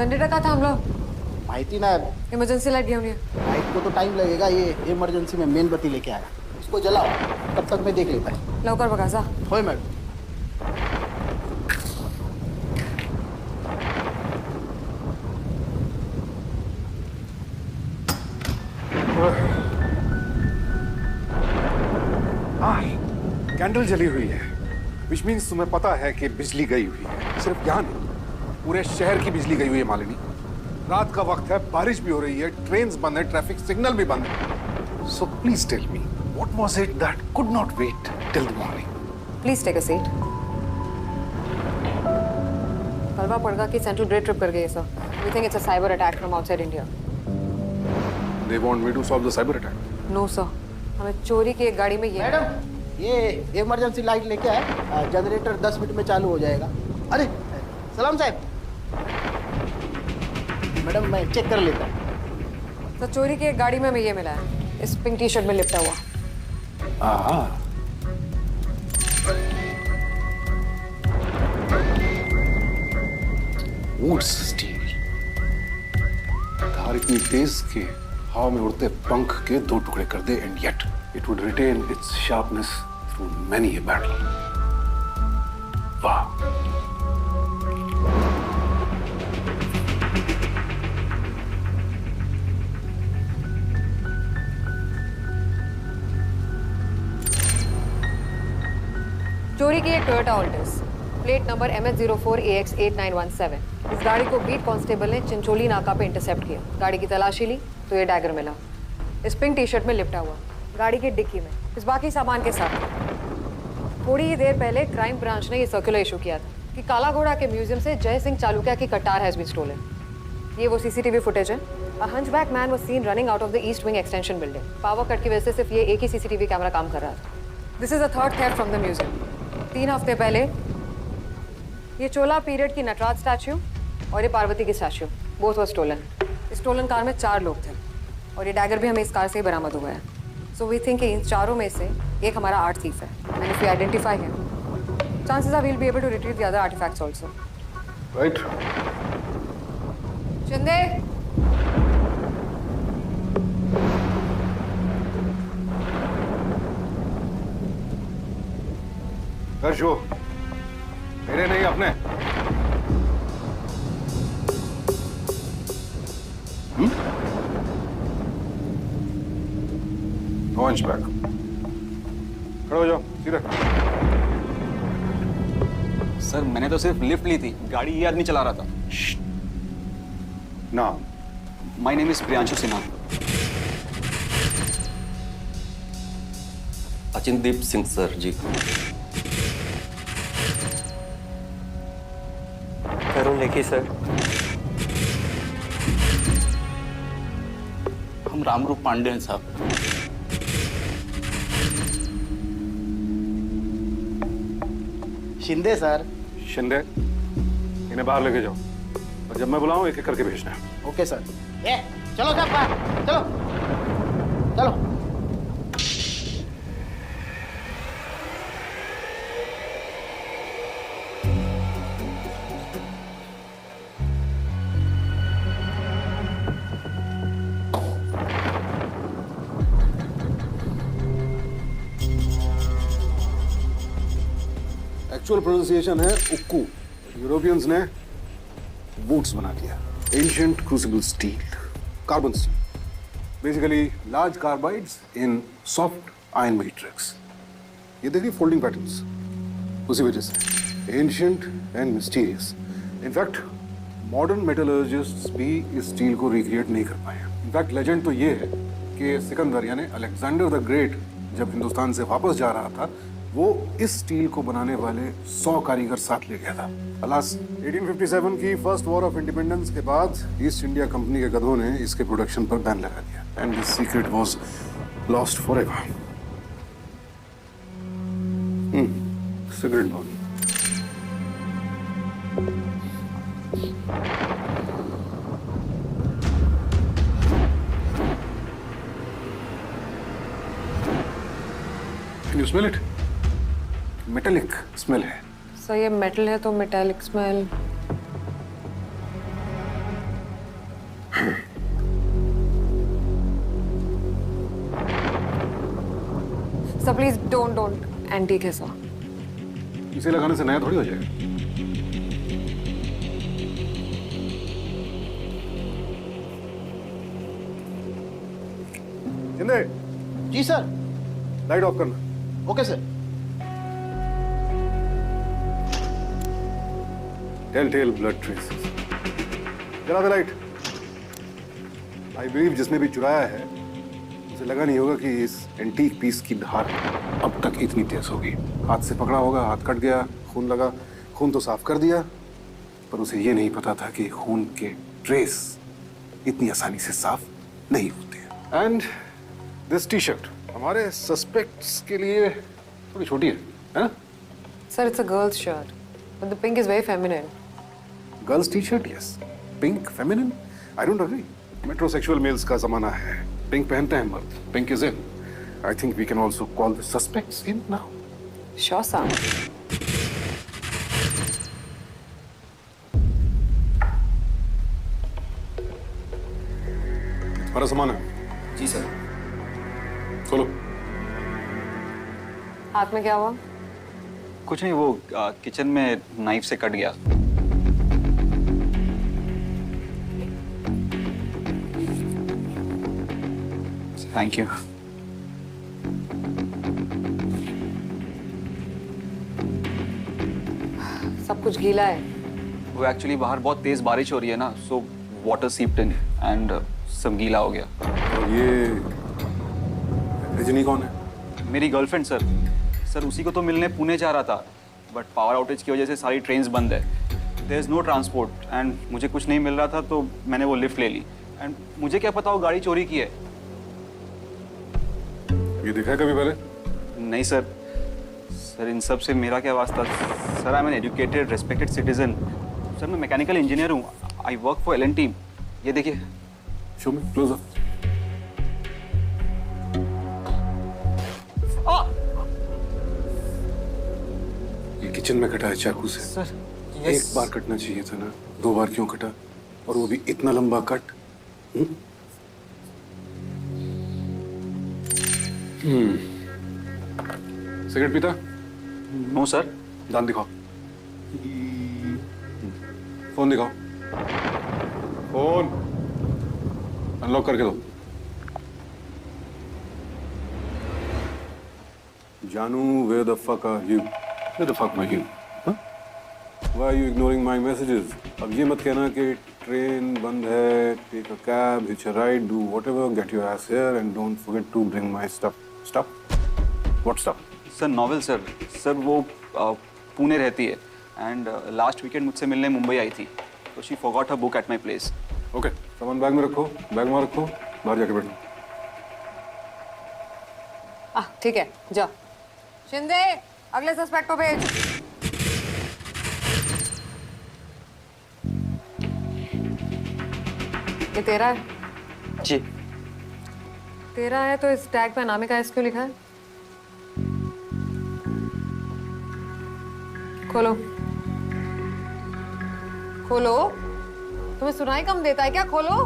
Generator का था हम लोग माहिती ना, इमरजेंसी लाइट घेऊन ये. लाइट को तो टाइम लगेगा. ये इमरजेंसी में मेणबत्ती लेके आया. इसको जलाओ, तब तक मैं देख लेता है. लवकर बघा जा. होय मॅडम. कैंडल जली हुई है, विच मीन्स तुम्हें पता है कि बिजली गई हुई है. सिर्फ यहाँ नहीं, पूरे शहर की बिजली गई हुई है मालिनी. रात का वक्त है, बारिश भी हो रही है, ट्रेन्स बंद है, ट्रैफिक सिग्नल भी बंद है. So please tell me, what was it that could not wait till the morning? Please take a seat. Kalwa Padgha की सेंट्रल ग्रेड ट्रिप कर गई है sir. We think it's a cyber attack from outside India. They want me to solve the cyber attack? No sir, हमें चोरी की एक गाड़ी में ये. मैडम, ये इमरजेंसी लाइट लेके आए. जनरेटर 10 मिनट में चालू हो जाएगा. अरे सलाम साहब. मैडम मैं चेक कर लेता हूँ. तो चोरी की एक गाड़ी में हमें ये मिला है, इस पिंक टी शर्ट में लिपटा हुआ. Woods steel. धार इतनी तेज के हवा में उड़ते पंख के 2 टुकड़े कर दे, and yet it would retain its sharpness through many a battle. वाह. चोरी की एक Toyota Altis, plate number MS04AX8917. इस गाड़ी को बीट कांस्टेबल ने चिंचोली नाका पे इंटरसेप्ट किया. गाड़ी की तलाशी ली तो ये डैगर मिला, इस पिंक टी शर्ट में लिपटा हुआ, गाड़ी की डिक्की में, इस बाकी सामान के साथ. थोड़ी ही देर पहले क्राइम ब्रांच ने ये सर्कुलर इशू किया था कि काला घोड़ा के म्यूजियम से जय सिंह चालुक्य की कटार हैज बीन स्टोलन. ये वो सीसीटीवी फुटेज है. A hunchback man was seen running out of the east wing extension building. Power cut की वजह से सिर्फ ये एक ही सीसीटीवी कैमरा काम कर रहा था. This is the third theft from the museum. 3 हफ्ते पहले ये चोला पीरियड की नटराज स्टैच्यू और ये पार्वती की स्टैच्यू, बोथ वर स्टोलन. इस स्टोलन कार में 4 लोग थे और ये डैगर भी हमें इस कार से ही बरामद हुआ है. सो वी थिंक इन चारों में से एक हमारा आर्ट थीफ है. And if we identify him, chances are we will be able to retrieve the other artifacts also. Right. Shinde, show मेरे नहीं अपने. बैक. खड़े हो जाओ सीधे. सर मैंने तो सिर्फ लिफ्ट ली थी, गाड़ी ये आदमी चला रहा था. ना. My name is Priyanshu Sinha. Achindeep Singh sir ji. Karun Lekhi sir. हम रामरूप पांडे हैं साहब. शिंदे सर. शिंदे, इन्हें बाहर लेके जाओ और जब मैं बुलाऊं एक एक करके भेजना है. Okay sir. चलो साहब बाहर चलो. चलो. एक्चुअल प्रोनाउंसिएशन है उक्कू. यूरोपियंस ने बूट्स बना दिया. Ancient crucible steel, carbon steel, basically large carbides in soft iron matrix. ये देखिए फोल्डिंग पैटर्न्स, उसी वजह से ancient and mysterious. In fact modern metallurgists भी इस स्टील को रिक्रिएट नहीं कर पाए. इनफैक्ट लेजेंड तो ये है कि सिकंदर यानी अलेक्जेंडर द ग्रेट जब हिंदुस्तान से वापस जा रहा था, वो इस स्टील को बनाने वाले 100 कारीगर साथ ले गया था. अलास 1857 की फर्स्ट वॉर ऑफ इंडिपेंडेंस के बाद ईस्ट इंडिया कंपनी के गधों ने इसके प्रोडक्शन पर बैन लगा दिया. And this secret was lost forever. Cigarette ball. Can you smell it? Metallic smell है. सर ये मेटल है तो metallic smell. Sir please don't antique है सर। इसे लगाने से नया थोड़ी हो जाएगा। जिंदे, जी सर। लाइट ऑफ करना। Okay sir. Tell blood traces. जला दे लाइट। आई बिलीव जिसने भी चुराया है उसे लगा नहीं होगा कि इस एंटीक पीस की धार अब तक इतनी तेज होगी। हाथ से पकड़ा होगा, हाथ कट गया, खून लगा, खून तो साफ कर दिया, पर उसे ये नहीं पता था कि खून के ट्रेस इतनी आसानी से साफ नहीं होते। एंड दिस टी शर्ट हमारे सस्पेक्ट्स के लिए थोड़ी छोटी है ना? Sir it's a girls shirt but the pink is very feminine. Girls T shirt yes, pink feminine, I don't agree. Metrosexual males का जमाना है, पिंक पहनते हैं मर्द, pink is in. I think we can also call the suspects in now. Sure sir. हमारा सामान है। जी सर। खोलो। हाथ में क्या हुआ? कुछ नहीं, वो किचन में नाइफ से कट गया। Thank you. सब कुछ गीला है। वो एक्चुअली बाहर बहुत तेज बारिश हो रही है ना, सो वाटर सीप्ड इन एंड सब गीला हो गया। और ये रजनी कौन है? मेरी गर्लफ्रेंड सर। सर उसी को तो मिलने पुणे जा रहा था, बट पावर आउटेज की वजह से सारी ट्रेन्स बंद है। There is no transport and मुझे कुछ नहीं मिल रहा था, तो मैंने वो लिफ्ट ले ली। एंड मुझे क्या पता वो गाड़ी चोरी की है। ये दिखा है कभी पहले? नहीं सर। सर इन सब से मेरा क्या वास्ता? Sir I am an educated respected citizen. Sir मैं मैकेनिकल इंजीनियर हूँ। I work for L&T। ये देखिए। शो मी क्लोज अप। ये किचन में कटा है चाकू से। सर एक बार कटना चाहिए था ना, 2 बार क्यों कटा? और वो भी इतना लंबा कट। सिगरेट पीता? No sir. दांत दिखाओ। फोन दिखाओ। फोन अनलॉक करके दो। जानू, where the fuck are you? Where the fuck are you? Huh? Why are you ignoring my messages? अब ये मत कहना कि ट्रेन बंद है, take a cab, hitch a ride, do whatever, get your ass here and don't forget to bring my stuff. Stuff? What stuff? Sir novel sir. Sir वो पुणे रहती है एंड लास्ट वीकेंड मुझसे मिलने मुंबई आई थी, तो she forgot her book at my place. Okay, सामान bag में रखो, बैग में रखो, बाहर जाके बैठो। ठीक है जा। शिंदे अगले सस्पेक्ट को भेज। ये तेरा है? जी। तेरा है तो इस टैग पे अनामिका एस क्यों लिखा है? खोलो खोलो। तुम्हें सुनाई कम देता है क्या? खोलो।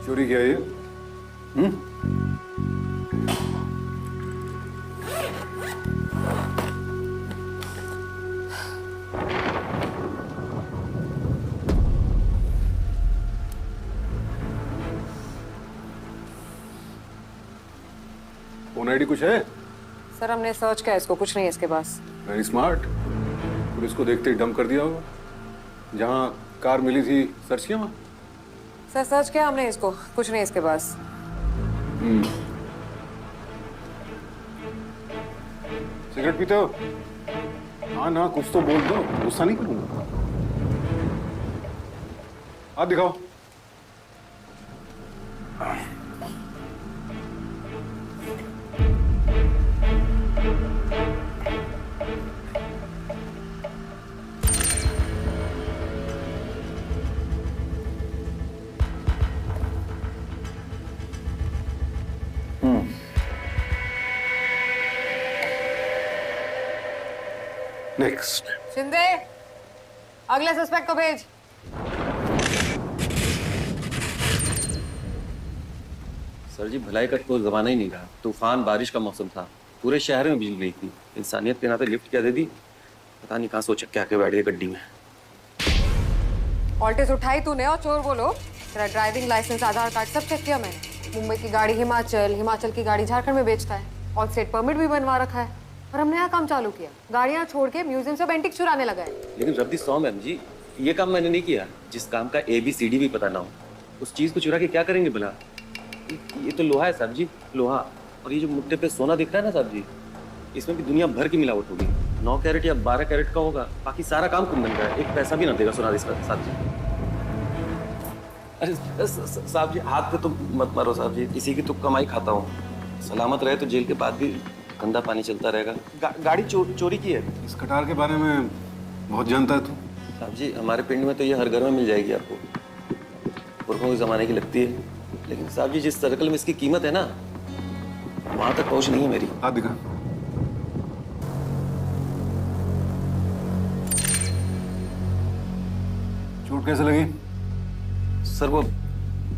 चोरी किया ये? फोन आईडी कुछ है? सर हमने सर्च किया, इसको कुछ नहीं है इसके पास। Very smart. पुलिस को देखते ही डंप कर दिया होगा। जहाँ कार मिली थी सर्च किया वहाँ? सर सर्च किया हमने, इसको कुछ नहीं है इसके पास। सिगरेट पीते हो? हाँ ना, कुछ तो बोल दो, गुस्सा नहीं करूंगा। हाथ दिखाओ। नेक्स्ट। शिंदे अगले सस्पेक्ट को भेज। सर जी भलाई का कोई जमाना ही नहीं रहा। तूफान बारिश का मौसम था, पूरे शहर में बिजली नहीं थी। इंसानियत के नाते लिफ्ट क्या दे दी, पता नहीं कहाँ सोच के आके बैठ गए गड्डी में। ऑल्टेस उठाई तूने और चोर बोलो। तेरा ड्राइविंग लाइसेंस, आधार कार्ड सब चेक किया मैंने। मुंबई की गाड़ी हिमाचल, हिमाचल की गाड़ी झारखंड में बेचता है। ऑल स्टेट परमिट भी बनवा रखा है। और हमने यहाँ काम चालू किया, गाड़ियाँ छोड़ के म्यूजियम से एंटिक चुराने लगा है। लेकिन रब्दी सौ मैम जी, ये काम मैंने नहीं किया। जिस काम का ABCD भी पता ना हो, उस चीज को चुरा के क्या करेंगे भला? ये तो लोहा है साहब जी, लोहा। और ये जो मुट्ठे पे सोना दिख रहा है ना साहब जी, इसमें भी दुनिया भर की मिलावट होगी। 9 कैरेट या 12 कैरेट का होगा, बाकी सारा काम कुंदन का है। एक पैसा भी ना देगा सोना इसका साहब जी। अरे साहब जी हाथ पे तो मत मारो साहब जी, इसी की तो कमाई खाता हूँ। सलामत रहे तो जेल के बाद भी गंदा पानी चलता रहेगा। गाड़ी चोरी की है। इस कटार के बारे में बहुत जानता है तू? साहब जी हमारे पिंड में तो ये हर घर में मिल जाएगी आपको, पुरखों के ज़माने की लगती है। लेकिन साहब जी जिस सर्कल में इसकी कीमत है ना, वहाँ तक पहुँच नहीं है मेरी। हाथ दिखा। चोट कैसे लगी? सर वो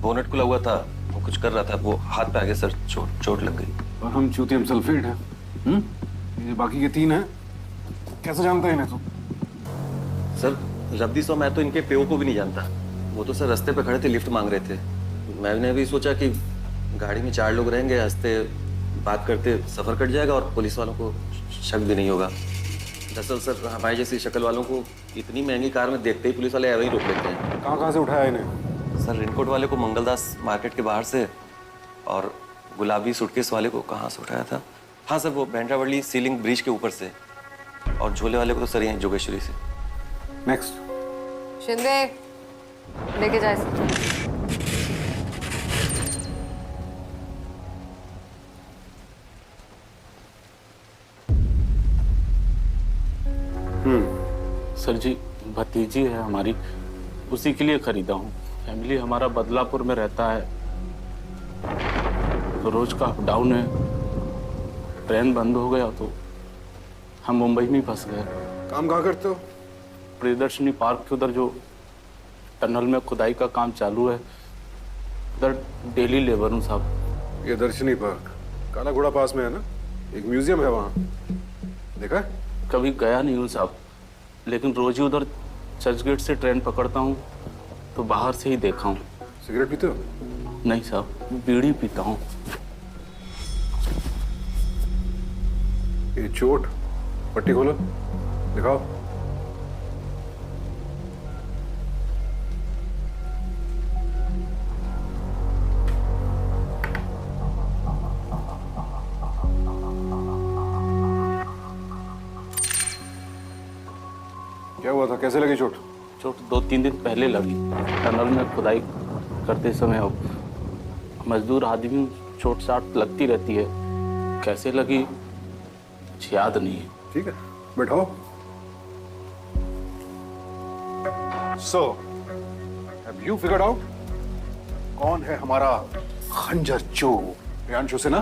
बोनट खुला हुआ था, वो कुछ कर रहा था, वो हाथ पे आगे सर चोट लग गई। और हम चूतियम सल्फेट हैं। ये बाकी के 3 हैं, कैसे जानता है इन्हें तू? सर रब्दी सौ मैं तो इनके पेओ को भी नहीं जानता। वो तो सर रास्ते पे खड़े थे, लिफ्ट मांग रहे थे। मैंने भी सोचा कि गाड़ी में 4 लोग रहेंगे, हंसते बात करते सफर कट जाएगा और पुलिस वालों को शक भी नहीं होगा। दरअसल सर हमारी जैसी शक्ल वालों को इतनी महंगी कार में देखते ही पुलिस वाले ऐसे ही रोक लेते हैं। कहाँ से उठाया इन्हें? सर रेनकोट वाले को मंगलदास मार्केट के बाहर से, और गुलाबी सूटकेस वाले को कहाँ से उठाया था? हाँ सर वो बैंड्रावली सीलिंग ब्रिज के ऊपर से, और झोले वाले को तो सर यहीं जोगेश्वरी से। नेक्स्ट। शिंदे लेके जाए इसे। सर जी भतीजी है हमारी, उसी के लिए खरीदा हूँ। फैमिली हमारा बदलापुर में रहता है, तो रोज का अप डाउन है। ट्रेन बंद हो गया तो हम मुंबई में फंस गए। काम कहाँ करते हो? प्रियदर्शनी पार्क के उधर जो टनल में खुदाई का काम चालू है, उधर डेली लेबर हूँ साहब। ये दर्शनी पार्क काला घोड़ा पास में है ना? एक म्यूजियम है वहाँ, देखा है? कभी गया नहीं हूँ साहब, लेकिन रोज ही उधर चर्च गेट से ट्रेन पकड़ता हूँ तो बाहर से ही देखा हूँ। सिगरेट पीते हो? नहीं साहब, बीड़ी पीता हूँ। ये चोट, पट्टी खोलो, दिखाओ। क्या हुआ था, कैसे लगी चोट? चोट 2-3 दिन पहले लगी, टनल में खुदाई करते समय। अब मजदूर आदमी चोट साट लगती रहती है, कैसे लगी कुछ याद नहीं है। ठीक है, बैठो। So have you figured out कौन है हमारा खंजर चोर? प्रियांशु से ना,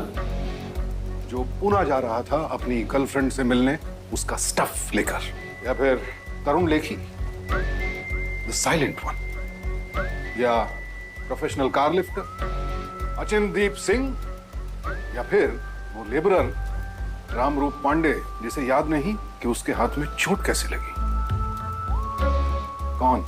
जो पुणे जा रहा था अपनी गर्लफ्रेंड से मिलने उसका स्टफ लेकर, या फिर तरुण लेखी द साइलेंट वन, या प्रोफेशनल कार लिफ्टर अचिंदीप सिंह, या फिर वो लेबरर रामरूप पांडे जिसे याद नहीं कि उसके हाथ में चोट कैसे लगी? कौन?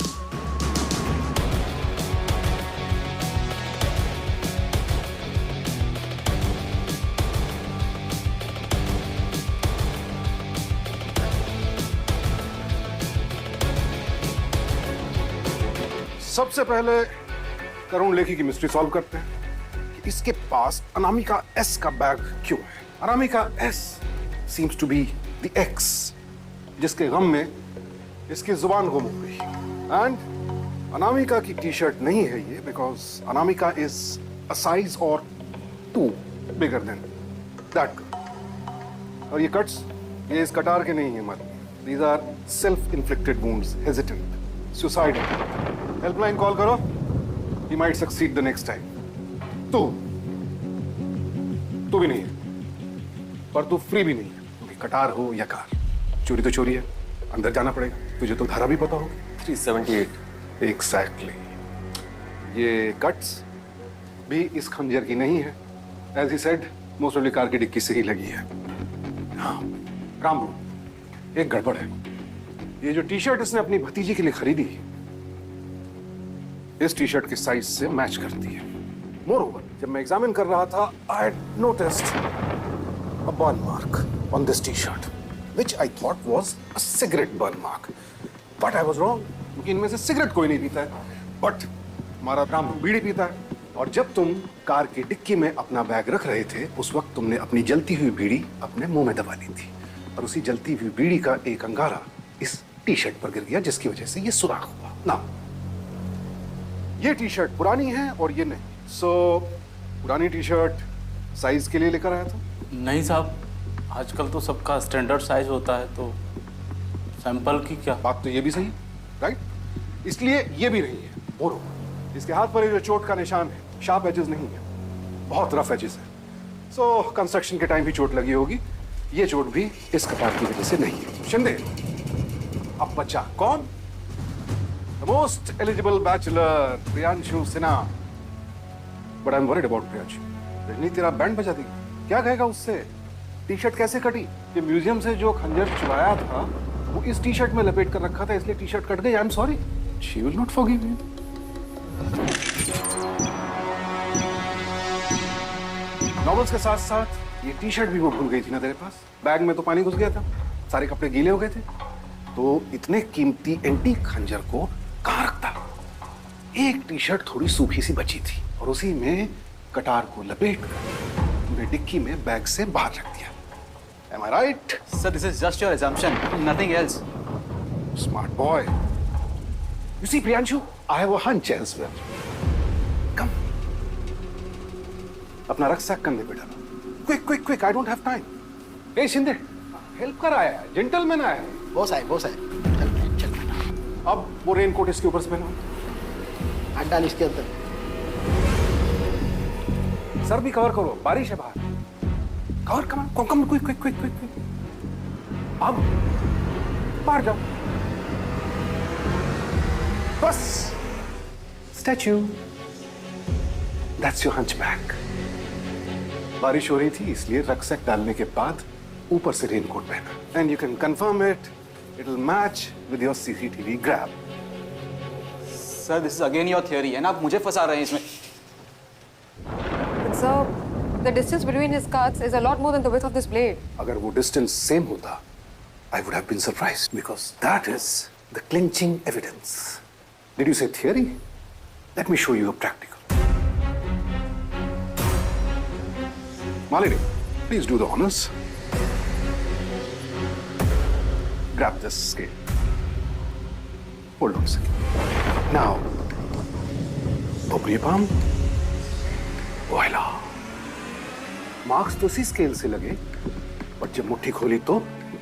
सबसे पहले तरुण लेखी की मिस्ट्री सॉल्व करते हैं कि इसके पास अनामिका एस का बैग क्यों है। Anamika S seems to be the ex जिसके गम में इसकी जुबान गुम हो गई। एंड अनामिका की टी शर्ट नहीं है ये, because Anamika is a size और 2 बिगर देन दैट गर्ल। और ये कट्स, ये इस कटार के नहीं है मत, these are self inflicted wounds, hesitant, suicidal. Helpline call करो, he might succeed the next time. तू भी नहीं है, पर तू फ्री भी नहीं है, क्योंकि कटार हो या कार, चोरी तो चोरी है, अंदर जाना पड़ेगा। तुझे तो धारा भी पता होगा, 378। एग्जैक्टली। ये कट्स भी इस खंजर की नहीं है, as he said most of car की डिक्की से ही लगी है। हाँ रामू, एक गड़बड़ है। ये जो टी शर्ट इसने अपनी भतीजी के लिए खरीदी इस टी शर्ट के साइज से मैच करती है। मोरओवर, जब मैं एग्जामिन कर रहा था I noticed a burn mark on this T shirt which I thought was a cigarette burn mark, but I was wrong, क्योंकि इनमें से सिगरेट कोई नहीं पीता है, बट हमारा रामू बीड़ी पीता है। और जब तुम कार की डिक्की में अपना बैग रख रहे थे उस वक्त तुमने अपनी जलती हुई बीड़ी अपने मुंह में दबा ली थी, और उसी जलती हुई बीड़ी का एक अंगारा इस टी शर्ट पर गिर गया, जिसकी वजह से ये सुराख हुआ ना। ये टी शर्ट पुरानी है और ये नहीं। सो पुरानी टी शर्ट साइज के लिए लेकर आया था? नहीं साहब, आजकल तो सबका स्टैंडर्ड साइज होता है, तो सैंपल की क्या। बात तो ये भी सही, राइट? इसलिए ये भी नहीं है। बोलो, इसके हाथ पर ये जो चोट का निशान है शार्प एजेस नहीं है, बहुत रफ एजेस है। सो कंस्ट्रक्शन के टाइम भी चोट लगी होगी। ये चोट भी इस कटार की वजह से नहीं है। शिंदे, अब बच्चा कौन? The most eligible bachelor Priyanshu Sinha. But I am worried about Priyanshu. Rajni तेरा बैंड बजा देगी, क्या कहेगा उससे? टी शर्ट कैसे कटी? ये म्यूजियम से जो खंजर चुराया था वो इस टी शर्ट में लपेट कर रखा था, इसलिए टी शर्ट कट गई। I am sorry, she will not forgive you. Novels के साथ साथ ये टी शर्ट भी वो भूल गई थी ना तेरे पास। बैग में तो पानी घुस गया था, सारे कपड़े गीले हो गए थे, तो इतने कीमती एंटीक खंजर को कहाँ रखता? एक टी शर्ट थोड़ी सूखी सी बची थी और उसी में कटार को लपेट कर तूने डिक्की में बैग से बाहर रख दिया। Am I right? Sir, this is just your assumption, nothing else. Smart boy. You see, Priyanshu, I have a hunch as well. Come. अपना रक्सैक कंधे पे डालो। Quick, quick, quick. I don't have time. Hey, Shinde, help कर आया है, gentleman आया है। वो साहब चल। अब वो रेनकोट इसके ऊपर से पहनो। हाथ डाल इसके अंदर। सर भी कवर करो, बारिश है बाहर। कवर कम क्विक। अब बाहर जाओ, बस। Statue, that's your hunchback. बारिश हो रही थी इसलिए रक्सैक डालने के बाद ऊपर से रेनकोट पहना। And you can confirm it will match with your CCTV grab. Sir, this is again your theory, and आप मुझे फंसा रहे हैं इसमें। But sir, the distance between his cuts is a lot more than the width of this blade. अगर वो distance same होता I would have been surprised because that is the clinching evidence. Did you say theory? Let me show you a practical. Malini, please do the honors. Grab this scale. Hold on a second. Now, open your palm. Voila. Marks तो इसी scale से लगे, पर जब मुट्ठी खोली तो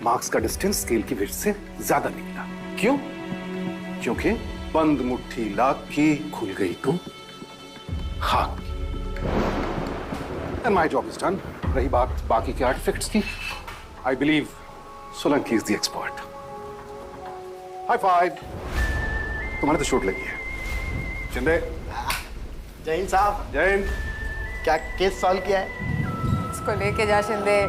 marks का डिस्टेंस स्केल की वजह से ज्यादा निकला। क्यों? क्योंकि बंद मुट्ठी लाख की, खुल गई तो खाक की। And my job is done. रही बात बाकी के आर्टिफैक्ट्स की, I believe Solanki is the expert. High five. तुम्हारे तो चोट लगी है। शिंदे। जय हिंद साहब। जय हिंद। क्या केस सॉल्व किया है? इसको लेके जा शिंदे।